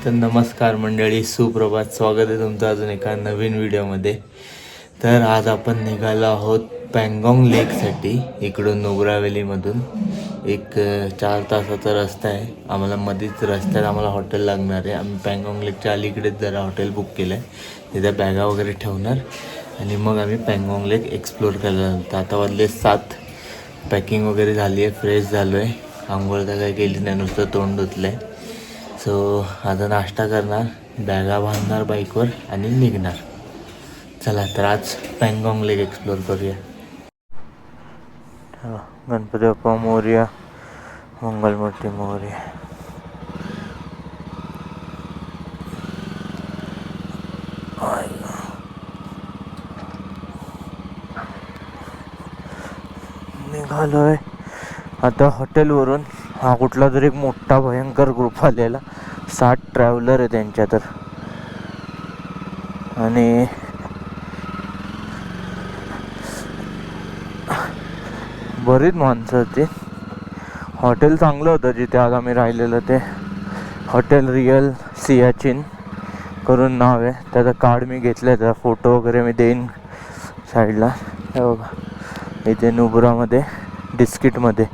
तर नमस्कार मंडळी, सुप्रभात. स्वागत आहे तुमचं अजून एका नवीन व्हिडिओमध्ये. तर आज आपण निघालो आहोत पँगॉंग लेकसाठी. इकडून नुब्रा व्हॅलीमधून एक 4 तासाचा रस्ता आहे. आम्हाला मध्येच रस्त्यात आम्हाला हॉटेल लागणार आहे. आम्ही पँगॉंग लेकच्या अलीकडेच जरा हॉटेल बुक केलं आहे. तिथे बॅगा वगैरे ठेवणार आणि मग आम्ही पँगॉंग लेक एक्सप्लोअर करायला जातो. आता वाजले 7. पॅकिंग वगैरे झाली आहे, फ्रेश झालो आहे. आंघोळ तर काही केली नाही, नुसतं तोंड धुतलं आहे. सो आता नाश्ता करणार, बॅगा बांधणार बाईकवर आणि निघणार. चला तर आज पँगॉंग लेक एक्सप्लोअर करूया. गणपती बाप्पा मोरया, मंगलमूर्ती मोरया. निघालोय आता हॉटेलवरून. हा कुठला तरी एक मोठा भयंकर ग्रुप आलेला, 60 ट्रॅव्हलर आहे त्यांच्या. तर आणि बरीच माणसं होती. हॉटेल चांगलं होतं जिथे आज आम्ही राहिलेलं. ते हॉटेल रिअल सियाचिन करून नाव आहे त्याचं. कार्ड मी घेतलं आहे, त्याचा फोटो वगैरे मी देईन साईडला. हे बघा, इथे नुब्रामध्ये डिस्किटमध्ये.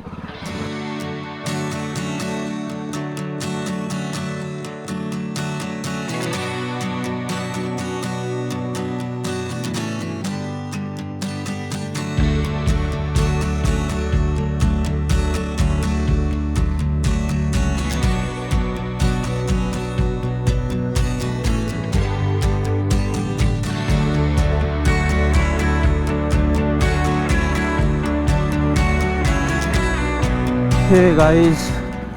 हे गाईज,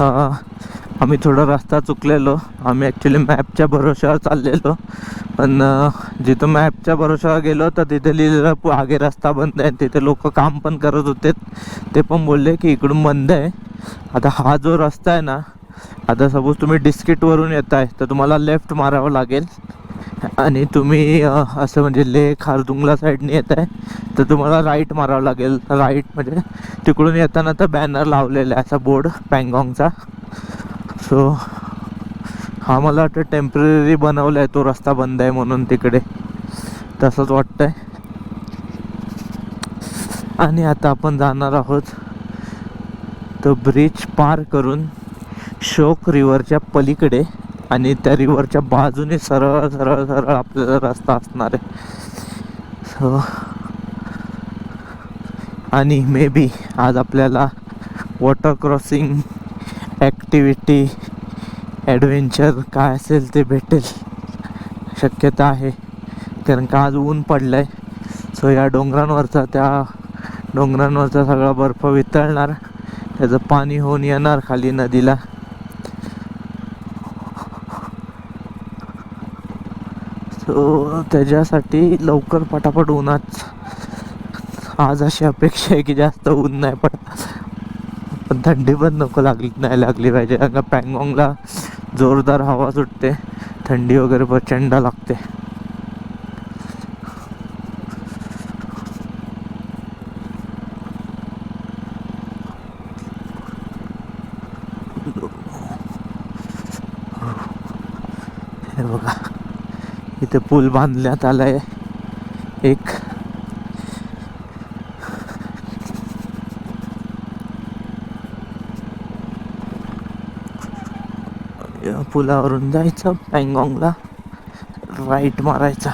आम्ही थोडा रस्ता चुकलेलो. आम्ही ॲक्च्युली मॅपच्या भरोश्यावर चाललेलो, पण जिथं मॅपच्या भरोश्यावर गेलो तर तिथे लिहिलेलं आगे रस्ता बंद आहे. तिथे लोक काम पण करत होते, ते पण बोलले की इकडून बंद आहे. आता हा जो रस्ता आहे ना, आता सपोज तुम्ही डिस्किटवरून येत आहे तर तुम्हाला लेफ्ट मारावं लागेल. आणि तुम्ही असं म्हणजे लेह खारदुंगला साईडने येत आहे तर तुम्हाला राईट मारावं लागेल. राईट म्हणजे तिकडून येताना तर बॅनर लावलेला आहे असा बोर्ड पँगॉंगचा. सो हा मला वाटतं टेम्पररी बनवला आहे, तो रस्ता बंद आहे म्हणून तिकडे, तसंच वाटतंय. आणि आता आपण जाणार आहोत तो ब्रिज पार करून शोक रिव्हरच्या पलीकडे, आणि त्या रिव्हरच्या बाजूने सरळ सरळ सरळ आपल्याला रस्ता असणार आहे. सो आणि मे बी आज आपल्याला वॉटर क्रॉसिंग ॲक्टिव्हिटी ॲडव्हेंचर काय असेल ते भेटेल, शक्यता आहे. कारण का आज ऊन पडलं आहे. सो या डोंगरांवरचा सगळा बर्फ वितळणार, त्याचं पाणी होऊन येणार खाली नदीला. सो त्याच्यासाठी लवकर पटापट उन्हात. आज अशी अपेक्षा आहे की जास्त ऊन नाही पडत, पण थंडी पण नाही लागली पाहिजे. कारण का पँगॉंगला जोरदार हवा सुटते, थंडी वगैरे प्रचंड लागते. हे बघा, इथे पूल बांधण्यात आलाय एक. या पुलावरून जायचं पँगॉंगला, राईट मारायचा.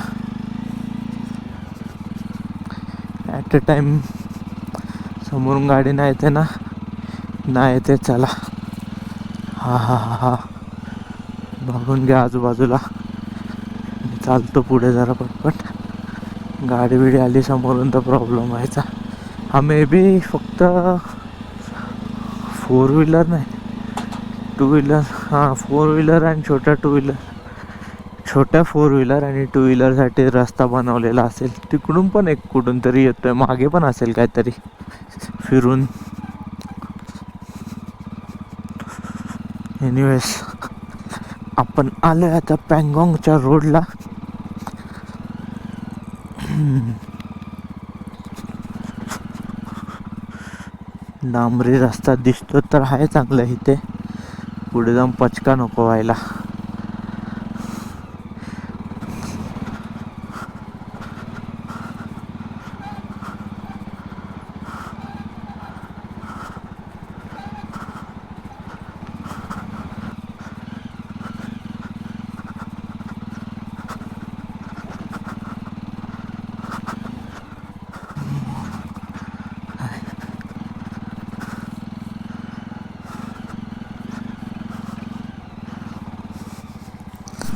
ॲट अ टाइम समोरून गाडी नाही येते ना, नाही येते. चला, हा बघून घ्या आजूबाजूला. चालतो पुढे जरा पटपट. गाडी बिडी आली समोरून तर प्रॉब्लेम व्हायचा. हा मे बी फक्त 4 व्हीलर नाही, 2 व्हीलर. हां, 4 व्हीलर आणि छोट्या 4 व्हीलर आणि 2 व्हीलरसाठी रस्ता बनवलेला असेल. तिकडून पण एक कुठून तरी येतोय, मागे पण असेल काहीतरी फिरून. एनिवेज, आपण आलोय आता पँगॉंगच्या रोडला. डांबरी रस्ता दिसतो तर आहे चांगला इथे. पुढे जाऊन पचका नको व्हायला.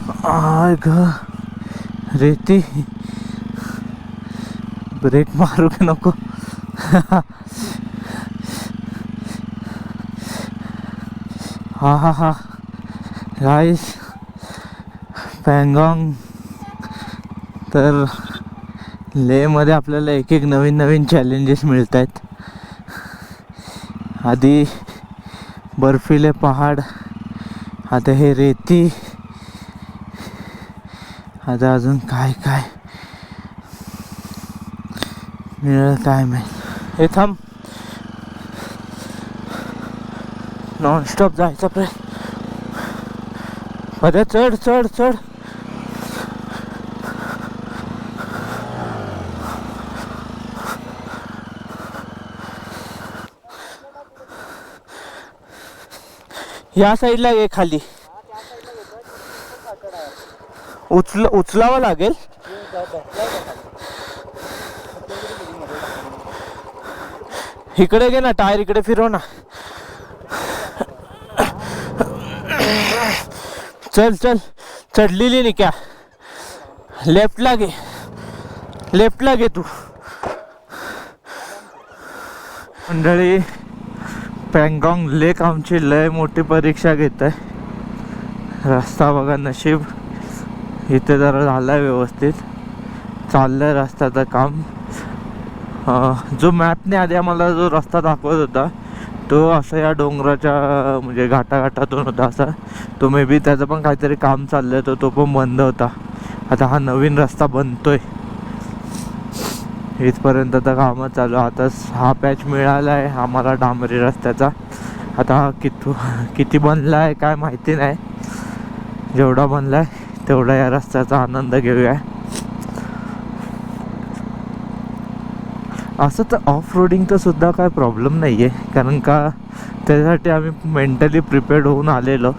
आय ग रेती, ब्रेक मारू की नको? हा हा हा गाईस, पँगॉंग तर लेहमध्ये आपल्याला एक एक नवीन नवीन चॅलेंजेस मिळत आहेत. आधी बर्फीले पहाड, आता हे रेती, आता अजून काय काय मिळेल काय माहीत. हे थांब, नॉनस्टॉप जायचा प्रयत्न. अरे चढ चढ चढ. या साईडला गे खाली. उचलावं लागेल. इकडे गे ना, टायर इकडे फिरव ना. चल चल, चढलेली नाही क्या? लेफ्टला घे, लेफ्टला घे तू. मंडळी, पँगॉंग लेक आमची लय मोठी परीक्षा घेत आहे. रस्ता बघा, नशीब इथे जरा झालाय व्यवस्थित, चाललंय रस्त्याचं काम. जो मॅपने आधी आम्हाला जो रस्ता दाखवत होता तो असं या डोंगराच्या म्हणजे घाटाघाटातून होता असा. तो मे बी त्याचं पण काहीतरी काम चाललंय, तो पण बंद होता. आता हा नवीन रस्ता बनतोय, इथपर्यंत तर कामं चालू. आता हा पॅच मिळाला आहे आम्हाला डांबरी रस्त्याचा. आता हा किती बनला आहे काय माहिती नाही. जेवढा बनला आहे तेवढा या रस्त्याचा आनंद घेऊया. असं तर ऑफ रोडिंगचं सुद्धा काय प्रॉब्लेम नाही आहे, कारण का त्यासाठी आम्ही मेंटली प्रिपेअर्ड होऊन आलेलो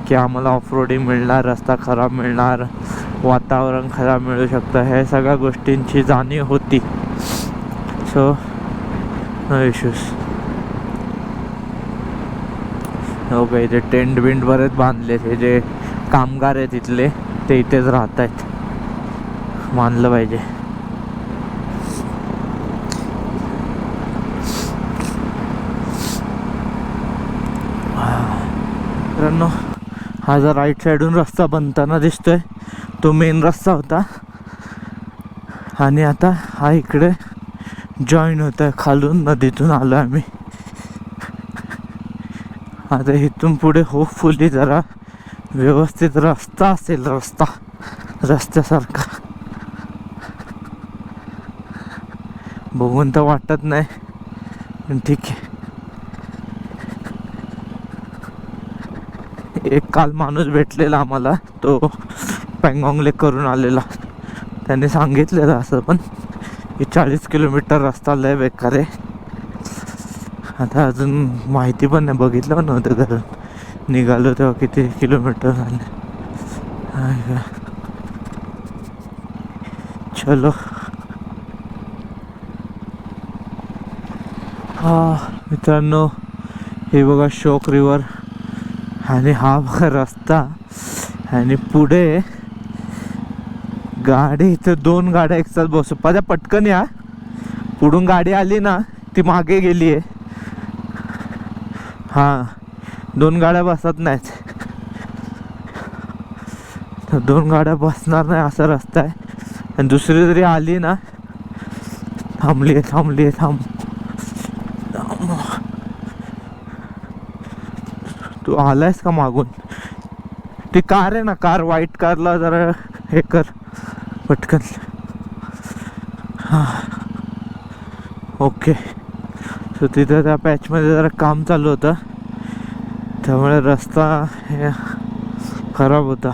की आम्हाला ऑफ रोडिंग मिळणार, रस्ता खराब मिळणार, वातावरण खराब मिळू शकतं, ह्या सगळ्या गोष्टींची जाणीव होती. So no issues. हो का, इथे टेंट बिंट बरेच बांधले. हे जे कामगार आहेत इथले ते इथेच राहत आहेत, मानलं पाहिजे. मित्रांनो, हा जो राईट साईडून रस्ता बनताना दिसतोय तो मेन रस्ता होता, आणि आता हा इकडे जॉईन होत आहे. खालून नदीतून आलो आम्ही. आता इथून पुढे होपफुली जरा व्यवस्थित रस्ता असेल, रस्त्यासारखा. बघून तर वाटत नाही, पण ठीक आहे. एक काल माणूस भेटलेला आम्हाला, तो पँगॉंग लेक करून आलेला. त्याने सांगितलेलं असं पण की 40 किलोमीटर रस्ता लय बेकार आहे. आता अजून माहिती पण नाही, बघितलं पण नव्हतं घरून निघालो तेव्हा किती किलोमीटर झाले. चलो. मित्रांनो, हे बघा शोक रिवर, आणि हा बघा रस्ता, आणि पुढे गाडी. इथं 2 गाड्या एक साथ बसू. पटकन या, पुढून गाडी आली ना ती मागे गेली आहे. हां, 2 गाड्या बसत नाहीत, 2 गाड्या बसणार नाही असा रस्ता आहे. आणि दुसरी जरी आली ना, थांब. तू आलायस का मागून? ती कार आहे ना, कार, व्हाईट कारला जरा हे कर पटकन. हां, ओके. सो तिथं त्या पॅचमध्ये जरा काम चालू होतं, त्यामुळे रस्ता हे खराब होता,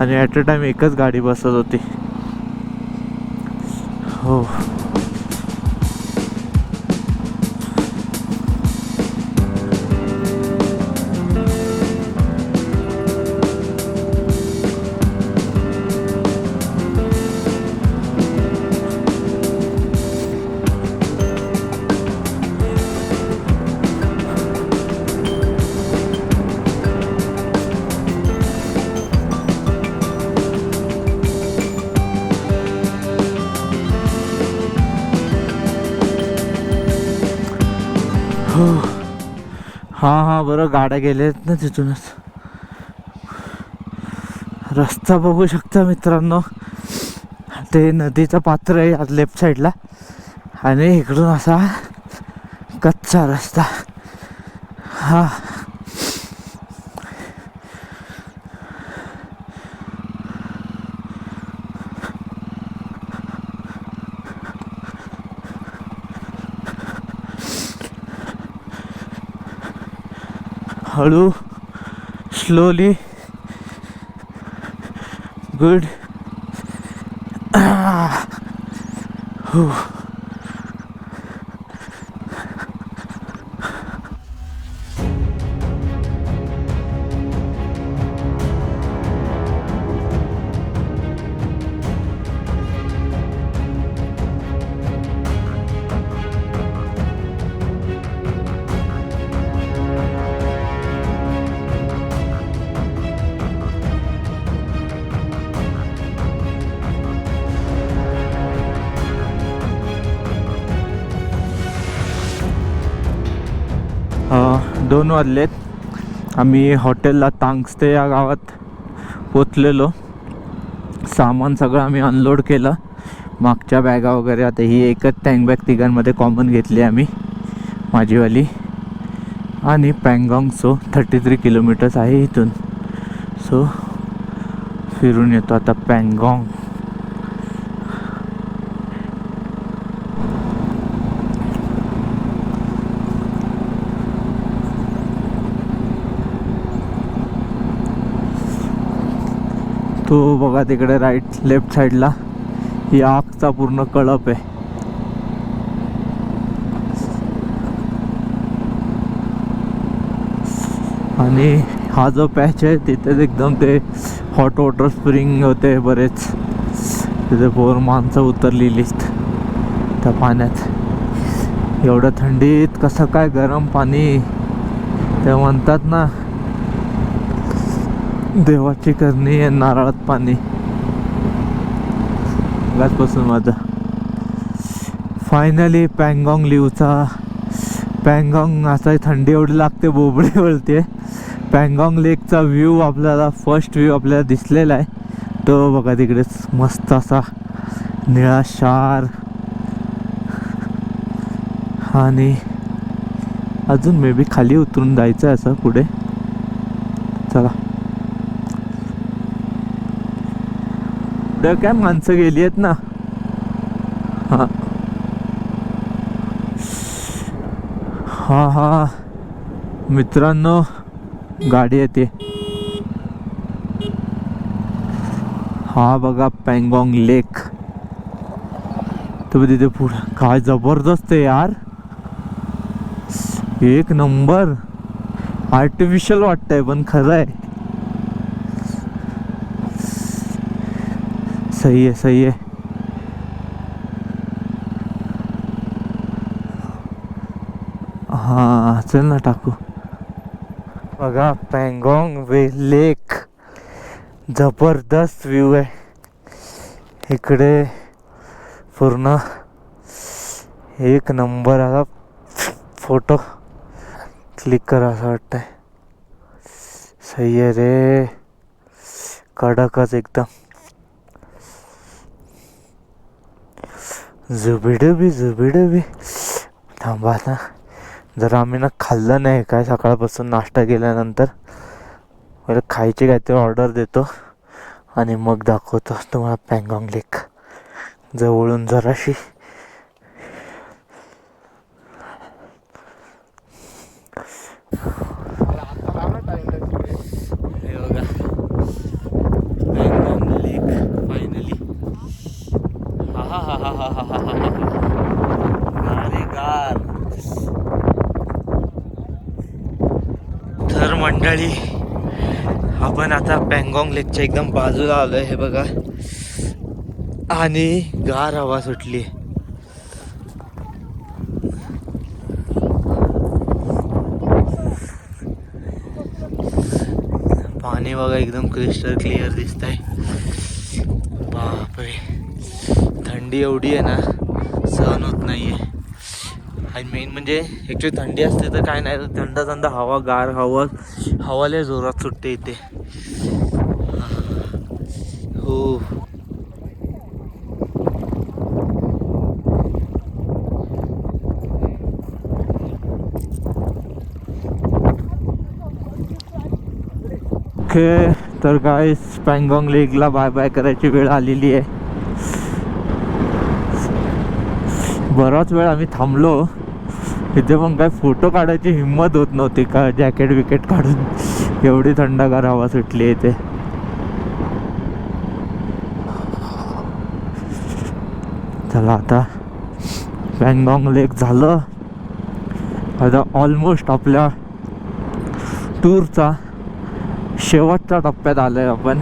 आणि ॲट अ टाईम एकच गाडी बसत होती. हो. हो हां हां बरं, गाड्या गेल्यात ना तिथूनच. रस्ता बघू शकता मित्रांनो, ते नदीचं पात्र आहे आज लेफ्ट साईडला आणि इकडून असा कच्चा रस्ता. हा हळू, स्लोली, गुड. दोन वाजलेत. आम्ही हॉटेलला तांगस्ते या गावात पोचलेलो. सामान सगळं आम्ही अनलोड केलं, मागच्या बॅगा वगैरे. आता ही एकच टँक बॅग तिघांमध्ये कॉमन घेतली आम्ही, माझीवाली. आणि पँगॉंग 33 किलोमीटर्स आहे इथून. सो फिरून येतो आता पँगॉंग. तो बघा तिकडे राईट लेफ्ट साईडला ही आगचा पूर्ण कळप आहे. आणि हा जो पॅच आहे तिथेच एकदम ते हॉट वॉटर स्प्रिंग होते बरेच. तिथे पोर माणसं उतरलेलीत त्या पाण्यात. एवढ्या थंडीत कसं काय गरम पाणी. ते म्हणतात ना, देवाची करणी आहे नारळात पाणी. आजपासून माझं फायनली पँगॉंग लिव्हचा. पँगॉंग असा थंडी एवढी लागते, बोबडी वळते. पँगॉंग लेकचा व्ह्यू आपल्याला, फर्स्ट व्ह्यू आपल्याला दिसलेला आहे तो बघा तिकडेच, मस्त असा निळाशार. आणि अजून मे बी खाली उतरून जायचं आहे असं पुढे. चला, पुढे काय माणसं गेली आहेत ना. हां हां हां मित्रांनो, गाडी येते. हा बघा पँगॉंग लेक. तर तिथे पुढं काय जबरदस्त आहे यार, एक नंबर. आर्टिफिशियल वाटतंय पण खरं आहे. सही आहे, सही आहे. हां चल ना टाकू. बघा पँगॉंग वे लेक, जबरदस्त व्ह्यू आहे इकडे पूर्ण. एक नंबर. असा फोटो क्लिक करा असं वाटतंय. सही आहे रे, कडकच एकदम. जुबिडुबी जुबिडुबी. थांबा ना जरा, आम्ही ना खाल्लं नाही काय सकाळपासून नाश्ता केल्यानंतर. पहिले खायची काहीतरी ऑर्डर देतो आणि मग दाखवतो तुम्हाला पँगॉंग लेक जवळून जराशी. हे बघा पँगॉंग लेक फायनली. हा हा हा हा हा हा हा हा. अरे गार. तर मंडळी, आपण आता पँगॉंग लेकच्या एकदम बाजूला आलोय. हे बघा, आणि गार हवा सुटली. पाणी बघा एकदम क्रिस्टल क्लिअर दिसत आहे. बापरे, थंडी एवढी आहे ना, सहन होत नाहीये. आणि मेन म्हणजे ॲक्च्युली थंडी असते तर काय नाही, थंड थंड हवा, गार हवा, हवाले जोरात सुटते इथे. हो ओके. तर काय पँगॉंग लेकला बाय बाय करायची वेळ आलेली आहे. बराच वेळ आम्ही थांबलो इथे, पण काय फोटो काढायची हिंमत होत नव्हती का जॅकेट विकेट काढून, एवढी थंडगार हवा सुटली इथे. चला आता पँगॉंग लेक झालं, आता ऑलमोस्ट आपल्या टूरचा शेवटच्या टप्प्यात आलोय आपण.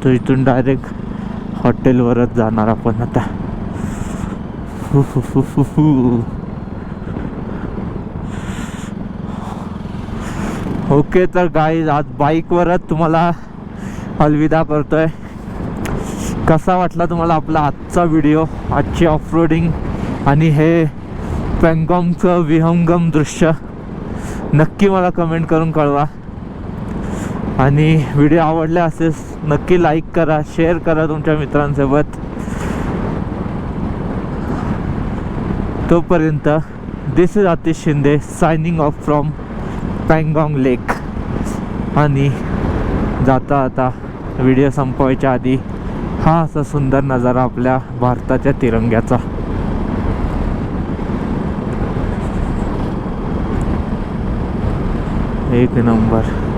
तर इथून डायरेक्ट हॉटेलवरच जाणार आपण आता. ओके. तर गाईज आज बाईकवरच तुम्हाला अलविदा करतोय. कसा वाटला तुम्हाला आपला आजचा व्हिडिओ, आजची ऑफरोडिंग आणि हे पँगॉंगचं विहंगम दृश्य, नक्की मला कमेंट करून कळवा. आणि व्हिडिओ आवडले असेल नक्की लाईक करा, शेअर करा तुमच्या मित्रांसोबत. तोपर्यंत this is Atish Shinde signing off from Pangong lake. आणि जाता आता व्हिडिओ संपवायच्या आधी हा असा सुंदर नजारा आपल्या भारताच्या तिरंग्याचा. एक नंबर.